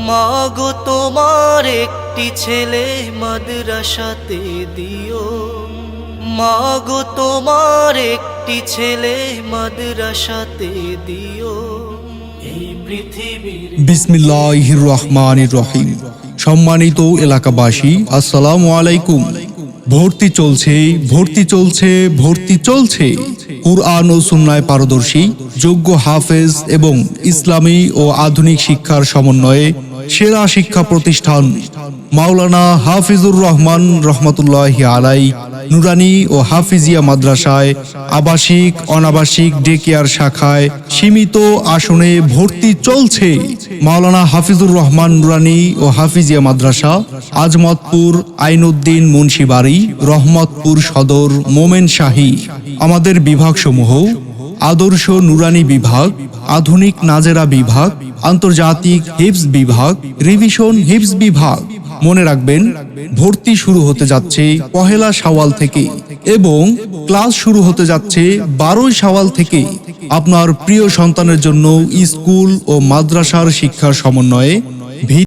মাগো তোমার একটি ছেলে মাদ্রাসাতে দিও, মাগো তোমার একটি ছেলে মাদ্রাসাতে দিও। এই পৃথিবীর বিসমিল্লাহির রহমানির রহিম। সম্মানিত এলাকাবাসী, আসসালামু আলাইকুম। ভর্তি চলছে, ভর্তি চলছে, ভর্তি চলছে। কুরআন ও সুন্নায় পারদর্শী যোগ্য হাফেজ এবং ইসলামী ও আধুনিক শিক্ষার সমন্বয়ে সেরা শিক্ষা প্রতিষ্ঠান মাওলানা হাফিজুর রহমান রহমতুল্লাহি আলাই নুরানি ও হাফিজিয়া মাদ্রাসায় আবাসিক অনাবাসিক ডে কেয়ার শাখায় সীমিত আসনে ভর্তি চলছে। মাওলানা হাফিজুর রহমান নুরানি ও হাফিজিয়া মাদ্রাসা, আজমতপুর আইনউদ্দিন মুন্সিবাড়ি, রহমতপুর সদর, মোমেন শাহী। আমাদের বিভাগসমূহ: আদর্শ নুরানি বিভাগ, আধুনিক নাজেরা বিভাগ, আন্তর্জাতিক হিফজ বিভাগ, রিভিশন হিফজ বিভাগ। মনে রাখবেন, ভর্তি শুরু হতে যাচ্ছে 1 শাওয়াল থেকে এবং ক্লাস শুরু হতে যাচ্ছে 12 শাওয়াল থেকে। আপনার প্রিয় সন্তানের জন্য স্কুল ও মাদ্রাসার শিক্ষার সমন্বয়ে